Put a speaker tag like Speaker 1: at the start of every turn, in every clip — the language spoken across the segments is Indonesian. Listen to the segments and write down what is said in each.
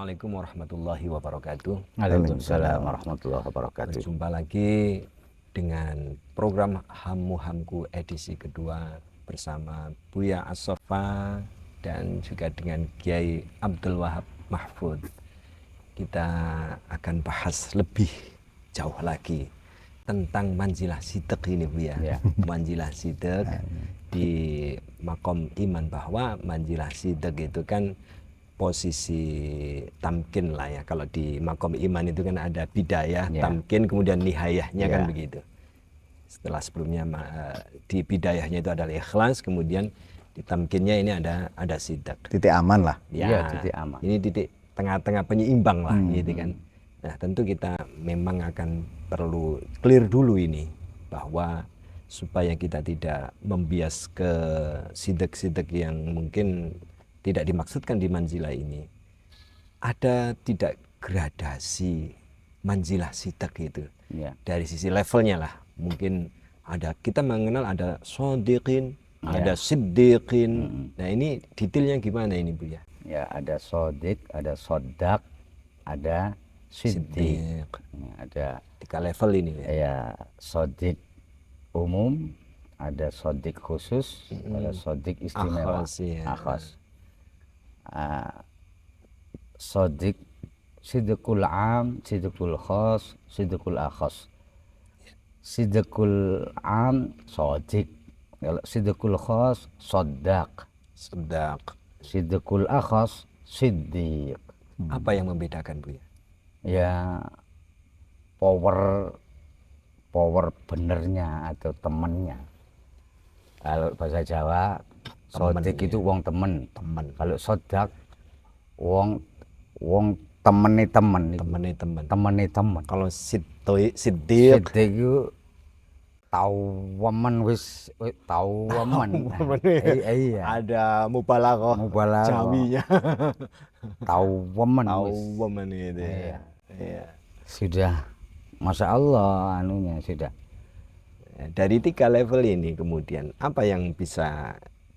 Speaker 1: Assalamualaikum warahmatullahi wabarakatuh.
Speaker 2: Waalaikumsalam warahmatullahi wabarakatuh.
Speaker 1: Berjumpa lagi dengan program Hammu Hamku edisi kedua bersama Buya As-Soffa dan juga dengan Kiai Abdul Wahab Mahfud. Kita akan bahas lebih jauh lagi tentang manzilah sidq ini, Buya.
Speaker 2: Ya.
Speaker 1: Manzilah sidq di makom iman, bahwa manzilah sidq itu kan posisi tamkin lah ya. Kalau di makom iman itu kan ada bidayah, tamkin, kemudian nihayahnya kan begitu. Setelah sebelumnya di bidayahnya itu adalah ikhlas, kemudian di tamkinnya ini ada sidq.
Speaker 2: Titik aman lah.
Speaker 1: Ya,
Speaker 2: titik aman.
Speaker 1: ini titik tengah-tengah penyeimbang lah gitu kan. Nah, tentu kita memang akan perlu clear dulu ini, bahwa supaya kita tidak membias ke sidq-sidq yang mungkin tidak dimaksudkan di manzilah ini. Ada tidak gradasi manzilah sidq itu dari sisi levelnya lah. Mungkin ada, kita mengenal ada shodiqin, ada siddiqin. Nah, ini detailnya gimana ini, Bu ya?
Speaker 2: Ya, ada shodiq, ada sodak, ada siddiq. Ada
Speaker 1: 3 level ini ya.
Speaker 2: Ya, shodiq umum, ada shodiq khusus, ada shodiq istimewa. Akhas. Shodiq, sidqul am, sidqul khas, sidqul akhas. Sidqul am shodiq, kalau sidqul khas sodak, sidqul akhas siddiq.
Speaker 1: Apa yang membedakan, Bu ya?
Speaker 2: Ya, power benernya atau temennya. Kalau bahasa Jawa shodiq itu wong temen. Kalau sodak wong temene temen. Kalau
Speaker 1: siddiq
Speaker 2: itu tawaman wis tawaman. Iya.
Speaker 1: Ada mubalaghah jawinya.
Speaker 2: Tawaman
Speaker 1: itu ya. Iya.
Speaker 2: Sudah, Masya Allah anunya sudah.
Speaker 1: Dari 3 level ini kemudian apa yang bisa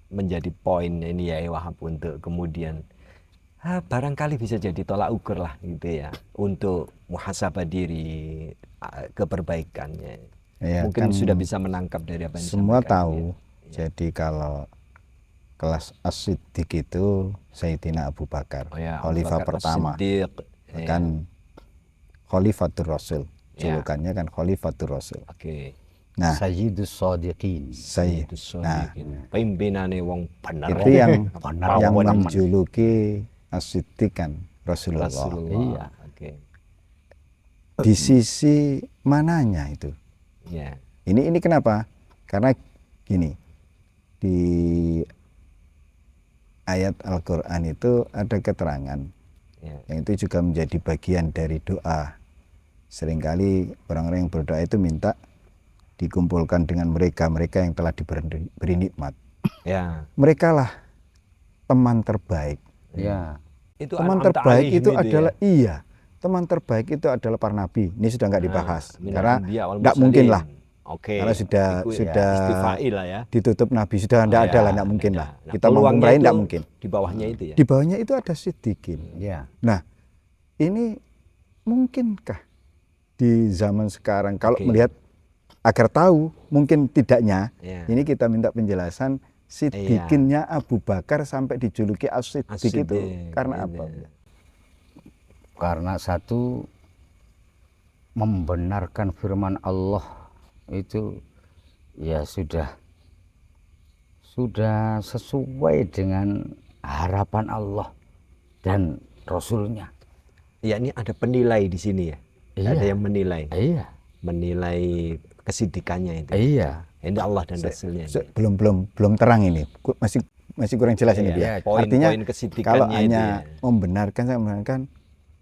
Speaker 1: menjadi poin ini ya Wahab untuk kemudian barangkali bisa jadi tolak ukur lah gitu ya untuk muhasabah diri, keperbaikannya. Ya, mungkin kan sudah bisa menangkap dari apa yang
Speaker 2: semua tahu ya. Jadi kalau kelas as-siddiq itu Sayyidina Abu Bakar, khalifah pertama, kan khalifatur Rasul, julukannya kan khalifatur Rasul. Nah, Sayyidus Shodiqin. Nah,
Speaker 1: pimpinane wong bener.
Speaker 2: Itu yang menjuluki as-siddiq kan Rasulullah.
Speaker 1: Iya.
Speaker 2: Di sisi mananya itu?
Speaker 1: Ya.
Speaker 2: Ini kenapa? Karena gini, di ayat Al-Qur'an itu ada keterangan yang itu juga menjadi bagian dari doa. Seringkali orang-orang yang berdoa itu minta dikumpulkan dengan mereka yang telah diberi nikmat.
Speaker 1: Ya.
Speaker 2: Mereka lah teman terbaik.
Speaker 1: Ya.
Speaker 2: Itu teman terbaik itu adalah teman terbaik itu adalah para nabi. Ini sudah nggak dibahas karena nggak mungkin lah. Karena sudah
Speaker 1: lah ya.
Speaker 2: Ditutup nabi sudah nggak ada lah, nggak mungkin lah. Kita mau meraih nggak mungkin.
Speaker 1: Di bawahnya itu ya.
Speaker 2: Di bawahnya itu ada siddiqin. Nah, ini mungkinkah di zaman sekarang kalau melihat agar tahu mungkin tidaknya, ini kita minta penjelasan siddiqinnya Abu Bakar sampai dijuluki as-siddiq itu karena apa? Karena satu, membenarkan firman Allah itu ya sudah sesuai dengan harapan Allah dan Rasulnya.
Speaker 1: Ya, ini ada penilai di sini ya. Ada yang menilai. Menilai kesidikannya itu. Ini Allah dan Rasulnya.
Speaker 2: Belum terang ini. Masih kurang jelas ini dia. Artinya kalau hanya membenarkan,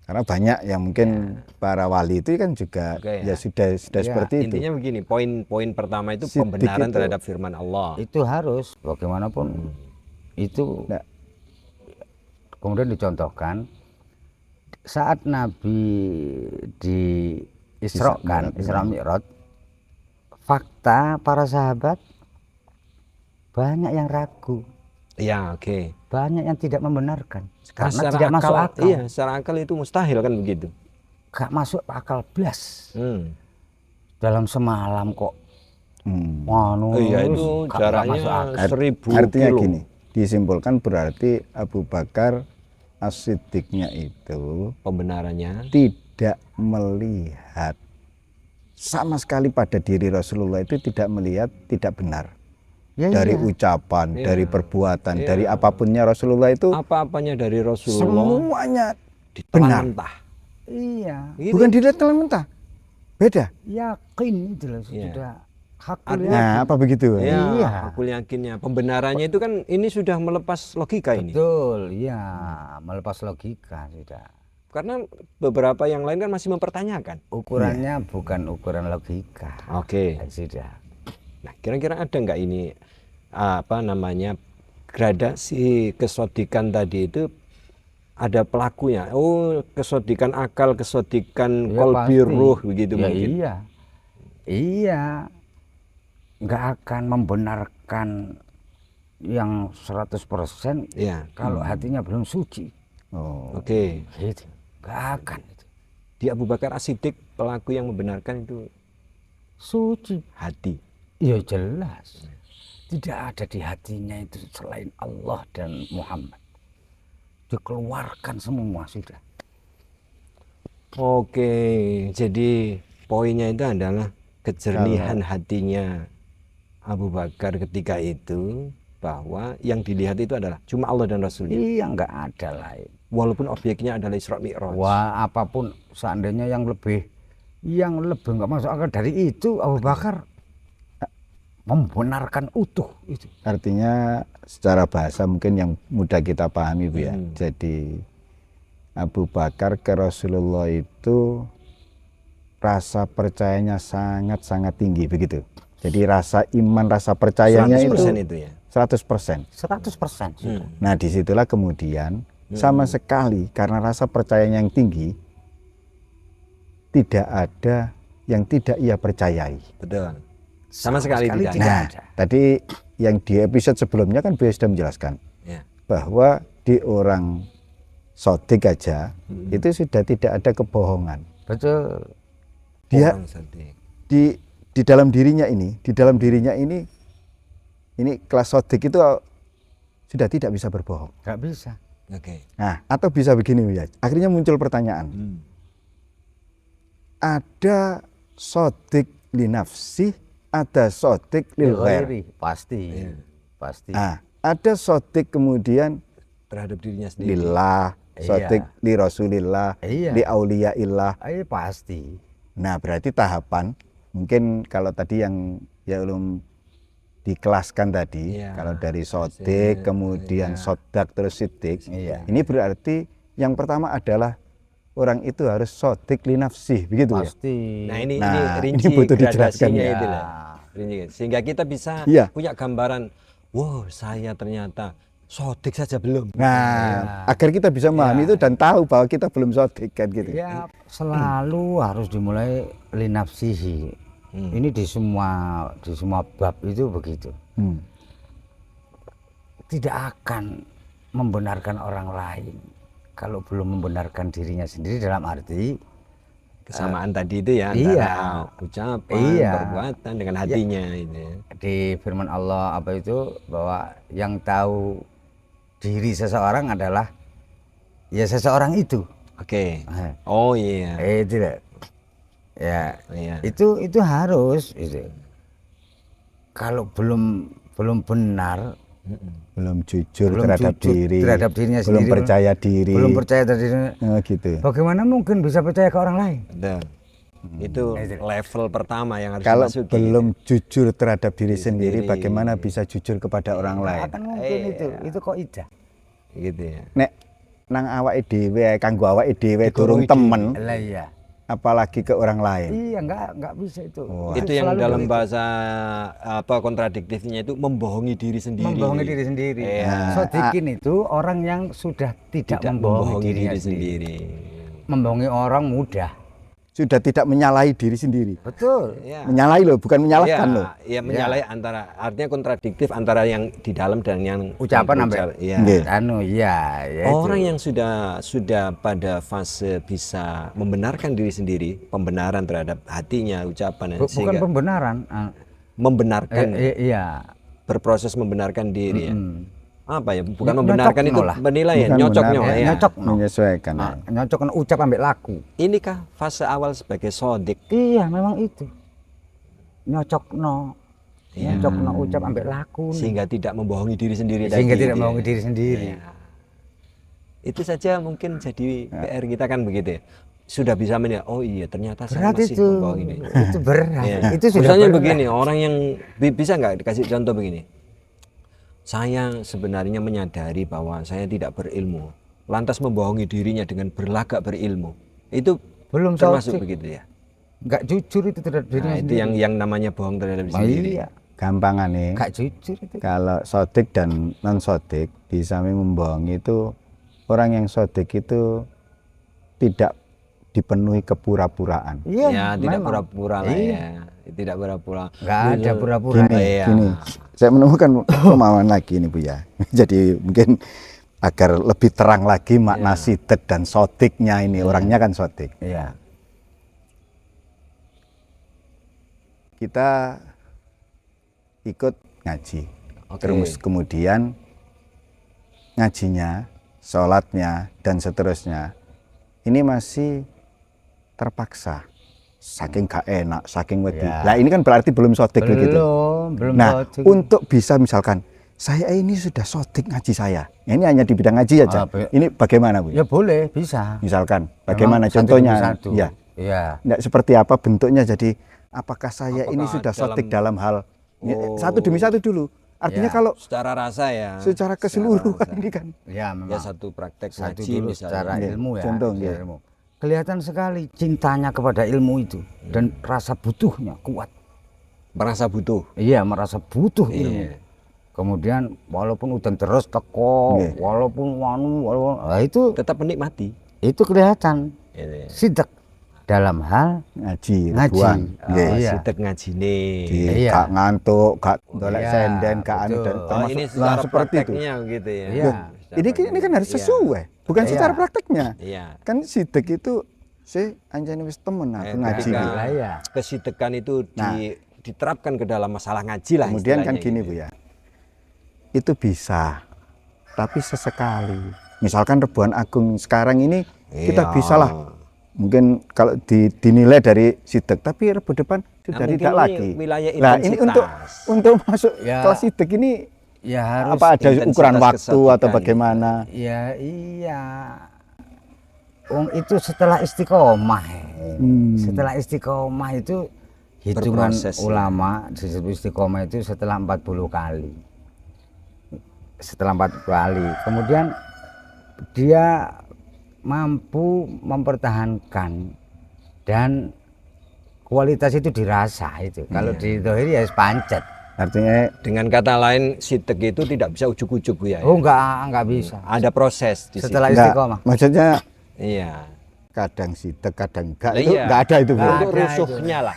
Speaker 2: karena banyak yang mungkin para wali itu kan juga sudah seperti itu.
Speaker 1: Intinya begini, poin pertama itu pembenaran terhadap firman Allah.
Speaker 2: Itu harus bagaimanapun itu. Kemudian dicontohkan saat Nabi di Isra Mi'raj, fakta para sahabat banyak yang ragu.
Speaker 1: Ya, oke.
Speaker 2: Banyak yang tidak membenarkan karena
Speaker 1: secara
Speaker 2: tidak masuk akal.
Speaker 1: Iya, secara akal itu mustahil kan begitu.
Speaker 2: Gak masuk akal blas.
Speaker 1: Dalam
Speaker 2: semalam kok.
Speaker 1: Iya, itu jaraknya 1000
Speaker 2: Artinya
Speaker 1: kilo.
Speaker 2: gini, disimpulkan berarti Abu Bakar As-Siddiqnya itu
Speaker 1: Pembenarannya
Speaker 2: tidak melihat sama sekali pada diri Rasulullah, itu tidak melihat tidak benar. Dari ucapan, dari perbuatan, dari apapunnya Rasulullah itu,
Speaker 1: apa-apanya dari Rasulullah
Speaker 2: semuanya
Speaker 1: ditelan
Speaker 2: benar.
Speaker 1: mentah.
Speaker 2: Iya.
Speaker 1: Gitu.
Speaker 2: Bukan ditelan mentah. Beda.
Speaker 3: Yakin itu loh sudah. Hakul yakin.
Speaker 2: Nah, apa begitu?
Speaker 1: Iya, hakul yakinnya. Pembenarannya itu kan ini sudah melepas logika ini.
Speaker 3: Betul, iya, melepas logika sudah.
Speaker 1: Karena beberapa yang lain kan masih mempertanyakan.
Speaker 3: Ukurannya bukan ukuran logika.
Speaker 1: Oke.
Speaker 3: Sudah.
Speaker 1: Nah, kira-kira ada nggak ini apa namanya gradasi kesodikan tadi itu ada pelakunya? Oh, kesodikan akal, kesodikan kolbi, ruh begitu
Speaker 3: ya,
Speaker 1: mungkin.
Speaker 3: Iya, iya, nggak akan membenarkan yang 100%
Speaker 1: ya.
Speaker 3: Kalau hatinya belum suci.
Speaker 1: Oke.
Speaker 3: Gitu. Nggak akan itu.
Speaker 1: Di Abu Bakar As-Siddiq pelaku yang membenarkan itu
Speaker 3: suci
Speaker 1: hati.
Speaker 3: Ya jelas. Tidak ada di hatinya itu selain Allah dan Muhammad. Dikeluarkan semua sudah.
Speaker 1: Oke, jadi poinnya itu adalah kejernihan hatinya Abu Bakar ketika itu, bahwa yang dilihat itu adalah cuma Allah dan Rasulnya.
Speaker 3: Iya, nggak ada lain.
Speaker 1: Walaupun objeknya adalah Isra Mi'raj.
Speaker 3: Wah, apapun seandainya yang lebih nggak masuk akal dari itu, Abu Bakar membenarkan utuh itu.
Speaker 2: Artinya secara bahasa mungkin yang mudah kita pahami, Bu, ya. Jadi Abu Bakar ke Rasulullah itu rasa percayanya sangat-sangat tinggi begitu. Jadi rasa iman, rasa percayanya
Speaker 1: 100% itu ya.
Speaker 2: 100%.
Speaker 3: 100%.
Speaker 2: Nah, disitulah kemudian sama sekali karena rasa percayanya yang tinggi, tidak ada yang tidak ia percayai.
Speaker 1: Betul. Sama sekali tidak.
Speaker 2: Nah, tadi yang di episode sebelumnya kan beliau sudah menjelaskan bahwa di orang sodik aja itu sudah tidak ada kebohongan.
Speaker 3: Betul.
Speaker 2: Dia di dalam dirinya ini, ini kelas sodik itu sudah tidak bisa berbohong.
Speaker 3: Nggak bisa.
Speaker 1: Oke.
Speaker 2: Nah, atau bisa begini, ya. Akhirnya muncul pertanyaan. Ada sodik li nafsi, ada sodik lil ghair.
Speaker 3: Pasti. Pasti.
Speaker 2: Nah, ada sodik kemudian
Speaker 1: terhadap dirinya sendiri.
Speaker 2: Lillah, sodik li Rasulillah, li auliyaillah.
Speaker 3: Pasti.
Speaker 2: Nah, berarti tahapan mungkin kalau tadi yang ya belum dikelaskan tadi, kalau dari sodik kemudian sodak terus sidik, ini berarti yang pertama adalah orang itu harus sodik li nafsih, begitu ya?
Speaker 3: Pasti.
Speaker 1: Nah, ini rinci
Speaker 2: ini butuh dijelaskan
Speaker 1: gradasinya
Speaker 2: ya.
Speaker 1: itu lah. Sehingga kita bisa punya gambaran, wow, saya ternyata sodik saja belum.
Speaker 2: Nah, agar kita bisa memahami itu dan tahu bahwa kita belum sodik kan gitu.
Speaker 3: Ya, selalu harus dimulai li nafsihi. Ini di semua bab itu begitu. Tidak akan membenarkan orang lain kalau belum membenarkan dirinya sendiri, dalam arti
Speaker 1: kesamaan tadi itu ya, antara ucapan, perbuatan dengan hatinya itu.
Speaker 3: Di firman Allah apa itu, bahwa yang tahu diri seseorang adalah ya seseorang itu.
Speaker 1: Oke. Oh iya.
Speaker 3: Itu ya, itu harus itu. Kalau belum benar,
Speaker 2: belum jujur terhadap dirinya sendiri, belum percaya diri, gitu.
Speaker 3: Bagaimana mungkin bisa percaya ke orang lain?
Speaker 1: Betul. Itu level pertama yang harus
Speaker 2: kalau
Speaker 1: dimasuki.
Speaker 2: Belum jujur terhadap diri sendiri, bagaimana bisa jujur kepada orang lain?
Speaker 3: Akan mungkin itu kok ida.
Speaker 1: Gitu ya.
Speaker 2: Nek nang awake dhewe, kanggo awake dhewe durung temen.
Speaker 3: Lah iya.
Speaker 2: Apalagi ke orang lain.
Speaker 3: Iya, enggak bisa itu.
Speaker 1: Itu yang dalam bahasa kontradiktifnya itu membohongi diri sendiri.
Speaker 3: Membohongi diri sendiri. Sodikin itu orang yang sudah tidak membohongi dirinya sendiri. Membohongi orang mudah.
Speaker 2: sudah tidak menyalahi diri sendiri.
Speaker 3: Betul.
Speaker 1: Ya.
Speaker 2: Menyalahi loh, bukan menyalahkan
Speaker 1: Ya,
Speaker 2: loh.
Speaker 1: ya menyalahi antara artinya kontradiktif antara yang di dalam dan yang
Speaker 3: Ucapan
Speaker 1: ya.
Speaker 2: Nggih.
Speaker 3: Anu ya itu.
Speaker 1: Orang yang sudah pada fase bisa membenarkan diri sendiri, pembenaran terhadap hatinya, ucapan dan
Speaker 3: bukan
Speaker 1: sehingga
Speaker 3: pembenaran.
Speaker 1: membenarkan
Speaker 3: Iya.
Speaker 1: berproses membenarkan diri ya. Apa ya? Bukan
Speaker 3: Nyocok
Speaker 1: membenarkan itu
Speaker 3: lah.
Speaker 1: penilaian,
Speaker 2: Bukan
Speaker 1: nyocoknya
Speaker 2: benar,
Speaker 1: ya.
Speaker 3: Nyocok
Speaker 2: Menyesuaikan. ya.
Speaker 3: nyocok ucap ambek laku.
Speaker 1: Inikah fase awal sebagai sodik?
Speaker 3: Iya, memang itu. Nyocokno.
Speaker 1: Iya.
Speaker 3: Nyocokno ucap ambek laku.
Speaker 1: Sehingga tidak membohongi diri sendiri
Speaker 3: Sehingga
Speaker 1: tadi,
Speaker 3: tidak
Speaker 1: gitu
Speaker 3: membohongi
Speaker 1: ya.
Speaker 3: diri sendiri.
Speaker 1: Iya. Itu saja mungkin jadi PR kita kan begitu ya. Sudah bisa menilai, oh iya ternyata saya
Speaker 3: Berat
Speaker 1: masih
Speaker 3: itu.
Speaker 1: membohongi diri.
Speaker 3: Itu berat.
Speaker 1: Iya.
Speaker 3: Itu sudah
Speaker 1: Misalnya
Speaker 3: berat.
Speaker 1: begini, orang yang bisa nggak dikasih contoh begini. Saya sebenarnya menyadari bahwa saya tidak berilmu, lantas membohongi dirinya dengan berlagak berilmu. Itu
Speaker 3: Belum
Speaker 1: termasuk
Speaker 3: sodik.
Speaker 1: begitu ya.
Speaker 3: Enggak jujur itu terhadap dirinya
Speaker 1: Nah, itu
Speaker 3: sendiri.
Speaker 1: yang namanya bohong terhadap diri
Speaker 3: Oh,
Speaker 1: sendiri.
Speaker 3: iya.
Speaker 2: Gampangan nih.
Speaker 3: Enggak jujur itu.
Speaker 2: Kalau sodik dan non sodik di samping membohongi itu, orang yang sodik itu tidak dipenuhi kepura-puraan.
Speaker 3: Iya,
Speaker 1: Ya, tidak
Speaker 3: memang.
Speaker 1: pura-pura lah
Speaker 3: Iya.
Speaker 1: ya. Tidak pura-pura.
Speaker 3: Enggak ada pura-pura.
Speaker 2: Gini,
Speaker 1: Iya.
Speaker 2: gini. Saya menemukan pemahaman lagi ini Bu ya. Jadi mungkin agar lebih terang lagi makna sidik dan sodiknya ini. Orangnya kan sodik.
Speaker 3: Iya.
Speaker 2: Kita ikut ngaji.
Speaker 1: Oke.
Speaker 2: Terus kemudian ngajinya, sholatnya, dan seterusnya. Ini masih terpaksa. Saking gak enak, saking wedi.
Speaker 3: Ya.
Speaker 2: Nah ini kan berarti belum sodik begitu.
Speaker 3: Belum
Speaker 2: Nah,
Speaker 3: sodik.
Speaker 2: untuk bisa misalkan saya ini sudah sodik ngaji saya. Ini hanya di bidang ngaji aja. Ini bagaimana Bu?
Speaker 3: Ya boleh, bisa.
Speaker 2: Misalkan bagaimana
Speaker 3: Memang satu
Speaker 2: contohnya?
Speaker 3: demi satu.
Speaker 2: Ya.
Speaker 3: Iya.
Speaker 2: Nggak seperti apa bentuknya, jadi apakah saya ini
Speaker 1: Apakah
Speaker 2: sudah sodik dalam hal
Speaker 1: Oh.
Speaker 2: satu demi satu dulu. Artinya
Speaker 3: Ya.
Speaker 2: kalau
Speaker 1: Secara rasa ya.
Speaker 2: secara keseluruhan
Speaker 1: rasa.
Speaker 2: ini kan
Speaker 3: Ya,
Speaker 1: Ya
Speaker 3: memang.
Speaker 1: satu praktek
Speaker 3: Satu
Speaker 1: ngaji
Speaker 3: dulu
Speaker 1: misalnya.
Speaker 3: secara
Speaker 2: Iya,
Speaker 3: ilmu ya.
Speaker 2: contoh,
Speaker 3: secara
Speaker 2: iya.
Speaker 3: ilmu. Kelihatan sekali cintanya kepada ilmu itu dan rasa butuhnya kuat.
Speaker 1: Merasa butuh.
Speaker 3: Iya, merasa butuh ilmu.
Speaker 1: Iya.
Speaker 3: Kemudian walaupun udan terus teko,
Speaker 2: Iya.
Speaker 3: walaupun nah, itu
Speaker 1: Tetap menikmati.
Speaker 3: kelihatan
Speaker 1: Iya.
Speaker 3: sidak dalam hal
Speaker 2: ngaji,
Speaker 3: Ngaji.
Speaker 2: ribuan.
Speaker 1: Oh,
Speaker 2: Nggih.
Speaker 3: Iya.
Speaker 1: sitek ngajine.
Speaker 3: Iya.
Speaker 2: Gak ngantuk, gak dolek
Speaker 3: Iya,
Speaker 2: senden, gak anu
Speaker 3: betul.
Speaker 2: dan
Speaker 3: Oh,
Speaker 1: Oh,
Speaker 2: termasuk
Speaker 1: ini
Speaker 2: nah,
Speaker 1: secara
Speaker 2: seperti itu.
Speaker 1: prakteknya gitu ya.
Speaker 3: Iya.
Speaker 1: Secara
Speaker 2: Ini kan harus
Speaker 1: prakteknya.
Speaker 2: sesuai, bukan
Speaker 3: Iya.
Speaker 2: secara prakteknya.
Speaker 1: Iya.
Speaker 2: Kan sidik itu anjane wis temen aku ngaji.
Speaker 1: ketika
Speaker 2: gitu.
Speaker 3: Iya.
Speaker 1: Kesidekan itu
Speaker 2: Nah.
Speaker 1: diterapkan ke dalam masalah ngaji lah.
Speaker 2: Kemudian kan
Speaker 1: istilahnya
Speaker 2: gini
Speaker 1: gitu.
Speaker 2: Bu ya, itu bisa, tapi sesekali. Misalkan Rebuan Agung sekarang ini kita
Speaker 1: Iya.
Speaker 2: bisa lah, mungkin kalau dinilai dari sidik, tapi Rebu depan sudah
Speaker 1: mungkin
Speaker 2: tidak
Speaker 1: ini
Speaker 2: lagi.
Speaker 1: wilayah
Speaker 2: Nah ini
Speaker 1: intensitas.
Speaker 2: untuk masuk
Speaker 3: Ya.
Speaker 2: kelas sidik ini
Speaker 3: Ya harus
Speaker 2: apa ada
Speaker 1: intensitas
Speaker 2: ukuran waktu atau
Speaker 1: kesedihan
Speaker 2: bagaimana?
Speaker 3: ya iya. Wong itu setelah istiqomah. Setelah istiqomah itu hitungan
Speaker 1: Berproses, ya.
Speaker 3: ulama disebut istiqomah itu setelah 40 kali. Setelah 40 kali. Kemudian dia mampu mempertahankan dan kualitas itu dirasa itu. Kalau di dohiri ya pancet.
Speaker 2: Artinya
Speaker 1: Dengan kata lain, sitek itu tidak bisa ujuk-ujuk Bu ya.
Speaker 3: Oh enggak bisa.
Speaker 1: Ada proses di
Speaker 3: Setelah
Speaker 1: situ.
Speaker 2: enggak,
Speaker 3: istiqomah.
Speaker 2: maksudnya
Speaker 1: Iya.
Speaker 2: kadang sidik, kadang enggak,
Speaker 1: Lah
Speaker 2: itu
Speaker 1: iya.
Speaker 2: enggak ada itu Bu.
Speaker 3: Nggak
Speaker 1: Untuk
Speaker 3: ada
Speaker 1: rusuhnya lah.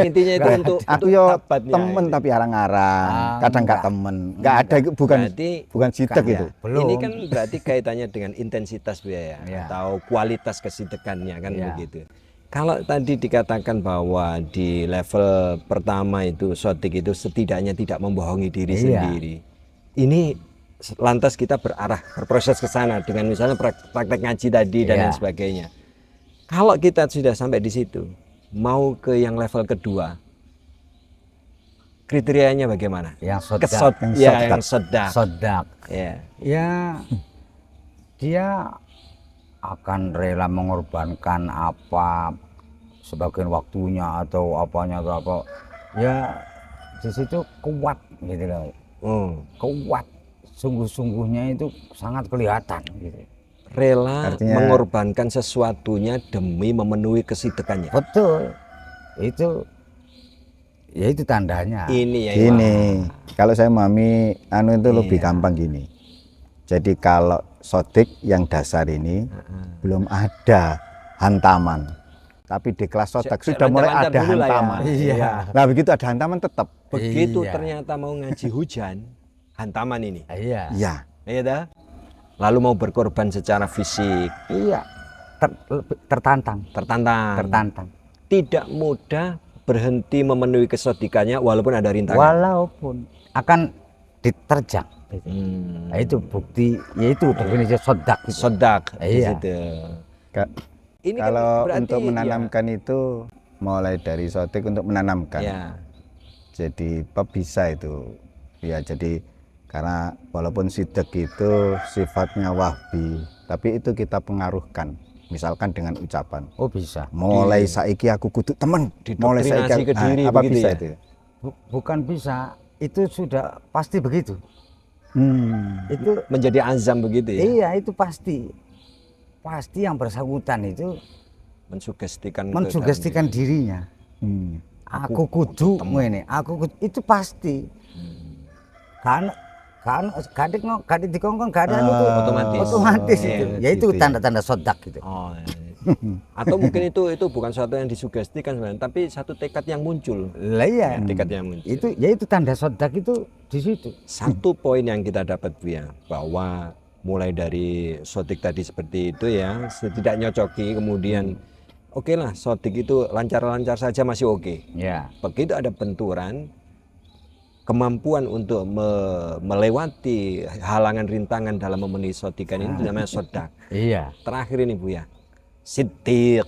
Speaker 1: Intinya itu untuk
Speaker 2: Aku
Speaker 1: untuk
Speaker 2: yo
Speaker 1: abadnya
Speaker 2: temen
Speaker 1: itu.
Speaker 2: tapi arang-arang,
Speaker 3: Ah,
Speaker 2: kadang enggak
Speaker 3: enggak.
Speaker 2: temen, enggak ada itu bukan
Speaker 1: Berarti-
Speaker 2: bukan sidik
Speaker 1: Ya,
Speaker 2: itu.
Speaker 3: Belum.
Speaker 1: Ini kan berarti kaitannya dengan intensitas Bu ya,
Speaker 3: Iya.
Speaker 1: atau kualitas kesidekannya kan
Speaker 3: Iya.
Speaker 1: begitu. Kalau tadi dikatakan bahwa di level pertama itu sodik itu setidaknya tidak membohongi diri
Speaker 3: Iya.
Speaker 1: sendiri. Ini lantas kita berproses ke sana dengan misalnya praktek ngaji tadi dan
Speaker 3: Iya.
Speaker 1: lain sebagainya. Kalau kita sudah sampai di situ, mau ke yang level kedua, kriterianya bagaimana?
Speaker 3: Yang sodak.
Speaker 1: Yang sodak.
Speaker 3: Sodak.
Speaker 1: Ya.
Speaker 3: Ya dia akan rela mengorbankan apa sebagian waktunya atau apanya atau apa. Ya di situ kuat gitu loh. Kuat. Sungguh-sungguhnya itu sangat kelihatan gitu.
Speaker 1: Rela
Speaker 2: Artinya-
Speaker 1: mengorbankan sesuatunya demi memenuhi kesidekannya.
Speaker 3: Betul. Itu ya itu tandanya.
Speaker 1: Ini ya.
Speaker 2: Gini, kalau saya memahami anu itu lebih
Speaker 1: Iya.
Speaker 2: gampang gini. Jadi kalau sodik yang dasar ini belum ada hantaman. tapi di kelas sodak
Speaker 1: Se-
Speaker 2: sudah mulai
Speaker 1: lancar-lancar
Speaker 2: ada
Speaker 1: dulu lah ya.
Speaker 2: hantaman.
Speaker 3: Iya.
Speaker 2: Nah begitu ada hantaman tetap.
Speaker 1: Begitu
Speaker 3: Iya.
Speaker 1: ternyata mau ngaji hujan, hantaman ini.
Speaker 3: Iya.
Speaker 2: Iya.
Speaker 1: Iya dah. Lalu mau berkorban secara fisik,
Speaker 3: Iya. Tertantang.
Speaker 1: tertantang. Tidak mudah berhenti memenuhi kesodikannya walaupun ada rintangan.
Speaker 3: Walaupun akan diterjang. Gitu. Nah, itu bukti, yaitu definisi sodak. Gitu.
Speaker 1: Sodak di
Speaker 3: Iya.
Speaker 1: situ.
Speaker 2: Ka-
Speaker 1: Ini kan
Speaker 2: Kalau
Speaker 1: berarti,
Speaker 2: untuk menanamkan itu mulai dari sodik untuk menanamkan.
Speaker 1: ya,
Speaker 2: Jadi bisa itu. Ya jadi karena walaupun sidik itu sifatnya wahbi, tapi itu kita pengaruhkan. Misalkan dengan ucapan.
Speaker 3: Oh bisa.
Speaker 2: Mulai saiki aku kudu temen. Mulai
Speaker 1: Didoktrinasi ke diri
Speaker 2: apa
Speaker 1: begitu
Speaker 2: bisa
Speaker 1: ya?
Speaker 2: itu?
Speaker 3: Bukan bisa, itu sudah pasti begitu. Itu
Speaker 1: menjadi azam begitu ya.
Speaker 3: iya itu pasti. Pasti yang bersangkutan itu
Speaker 1: Mensugestikan
Speaker 3: mensugestikan dirinya.
Speaker 2: Hmm.
Speaker 3: Aku kudu ngene, itu pasti. Kan kadang dikongkong kadang itu otomatis
Speaker 1: Iya,
Speaker 3: itu. Ya itu
Speaker 2: gitu ya.
Speaker 3: tanda-tanda sodak gitu.
Speaker 1: Oh, iya. Atau mungkin itu bukan sesuatu yang disugestikan sebenarnya, tapi satu tekad yang muncul.
Speaker 3: Lah iya.
Speaker 1: Tekad yang muncul.
Speaker 3: Itu ya itu tanda sodak itu di situ.
Speaker 1: Satu poin yang kita dapat Bu ya, bahwa mulai dari sodik tadi seperti itu ya, tidak nyocoki, kemudian oke lah sodik itu lancar-lancar saja masih oke.
Speaker 3: Ya.
Speaker 1: Begitu ada benturan, kemampuan untuk melewati halangan rintangan dalam memenuhi sodikan ini namanya sodak.
Speaker 3: Iya.
Speaker 1: Terakhir ini Bu ya, siddiq.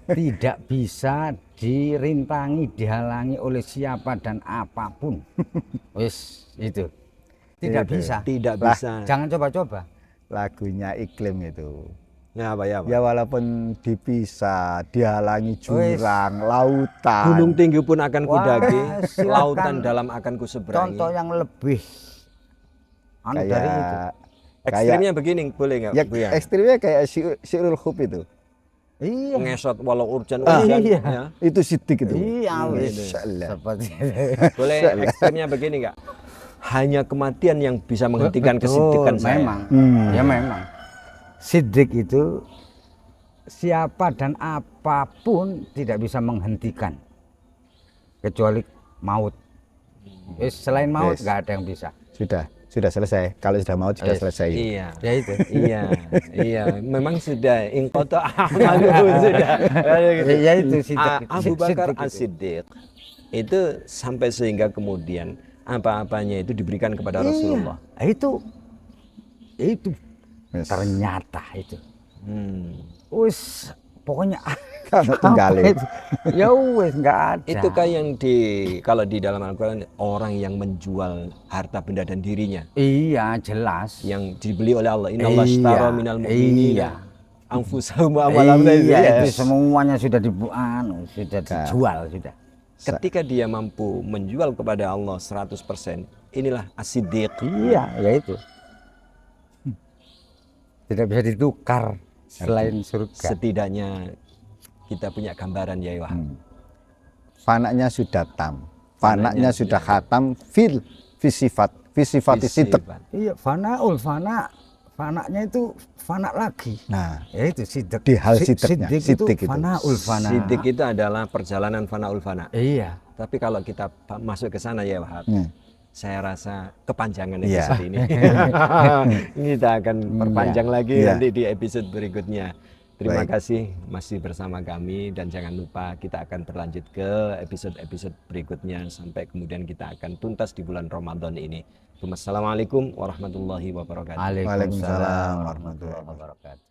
Speaker 3: Tidak bisa dirintangi, dihalangi oleh siapa dan apapun. Wis itu. Tidak
Speaker 2: Itu.
Speaker 3: bisa.
Speaker 1: Tidak
Speaker 2: Lah,
Speaker 1: bisa.
Speaker 3: Jangan coba-coba.
Speaker 2: Lagunya iklim itu.
Speaker 1: Ya apa ya, Pak?
Speaker 2: Ya walaupun dipisah, dihalangi jurang, lautan.
Speaker 1: Gunung tinggi pun akan
Speaker 3: Wah,
Speaker 1: kudaki,
Speaker 3: silakan.
Speaker 1: lautan dalam akan kuseberangi.
Speaker 3: Contoh yang lebih dari itu.
Speaker 2: kayak
Speaker 1: Ekstrimnya begini boleh nggak
Speaker 2: ya,
Speaker 1: Bu ya?
Speaker 2: ekstrimnya kayak Syi'rul Hub itu.
Speaker 3: Iya.
Speaker 1: Ngesot walau urjan
Speaker 3: Iya.
Speaker 1: ya.
Speaker 2: Itu sidik itu.
Speaker 3: Iya, wis.
Speaker 2: Insyaallah.
Speaker 3: Seperti
Speaker 1: Boleh ekstrimnya begini nggak? Hanya kematian yang bisa menghentikan kesiddiqan saya.
Speaker 3: memang.
Speaker 2: Hmm.
Speaker 3: Ya memang. Sidik itu siapa dan apapun tidak bisa menghentikan kecuali maut. Selain maut
Speaker 2: Yes.
Speaker 3: nggak ada yang bisa.
Speaker 2: Sudah selesai. Kalau sudah mau sudah
Speaker 3: Yes.
Speaker 2: selesai.
Speaker 1: Iya.
Speaker 3: Ya itu.
Speaker 1: Iya. Memang sudah ingqata amaluhu sudah.
Speaker 3: Ya itu sidik.
Speaker 1: Abu Bakar
Speaker 3: Siddiq itu.
Speaker 1: As-Siddiq itu sampai sehingga kemudian apa-apanya itu diberikan kepada Rasulullah.
Speaker 3: Iya, itu
Speaker 2: Yes.
Speaker 3: ternyata itu. Wis pokoknya
Speaker 2: Kalau tinggalin.
Speaker 3: apa itu? Ya wis nggak ada.
Speaker 1: Itu kan yang kalau di dalam Al-Quran orang yang menjual harta benda dan dirinya
Speaker 3: Iya jelas.
Speaker 1: yang dibeli oleh Allah. Innallaha
Speaker 3: Iya,
Speaker 1: ashtara minal mu'minina
Speaker 3: iya.
Speaker 1: anfusahum wa amwalahum.
Speaker 3: Iya itu
Speaker 1: Yes.
Speaker 3: semuanya sudah sudah dijual sudah.
Speaker 1: Ketika dia mampu menjual kepada Allah 100%, inilah as-siddiq.
Speaker 3: Iya ya itu. Tidak bisa ditukar selain surga.
Speaker 1: Setidaknya kita punya gambaran ya Wahab.
Speaker 2: Fananya sudah tam. Fananya sudah khatam fil fisifati sidik.
Speaker 3: Iya fananya itu fana lagi.
Speaker 2: Nah,
Speaker 3: Ya itu sidik.
Speaker 2: Di hal sidiknya,
Speaker 3: Sidik itu
Speaker 2: sidik itu.
Speaker 3: fanaul fana.
Speaker 1: Siddiq itu adalah perjalanan fanaul fana.
Speaker 3: Iya.
Speaker 1: Tapi kalau kita masuk ke sana ya Wahab, saya rasa kepanjangan
Speaker 2: Iya.
Speaker 1: episode ini. Kita akan perpanjang lagi
Speaker 2: Iya.
Speaker 1: nanti di episode berikutnya. Terima
Speaker 2: Baik.
Speaker 1: kasih masih bersama kami dan jangan lupa kita akan berlanjut ke episode-episode berikutnya sampai kemudian kita akan tuntas di bulan Ramadan ini. Assalamualaikum warahmatullahi wabarakatuh.
Speaker 2: Waalaikumsalam warahmatullahi
Speaker 3: wabarakatuh.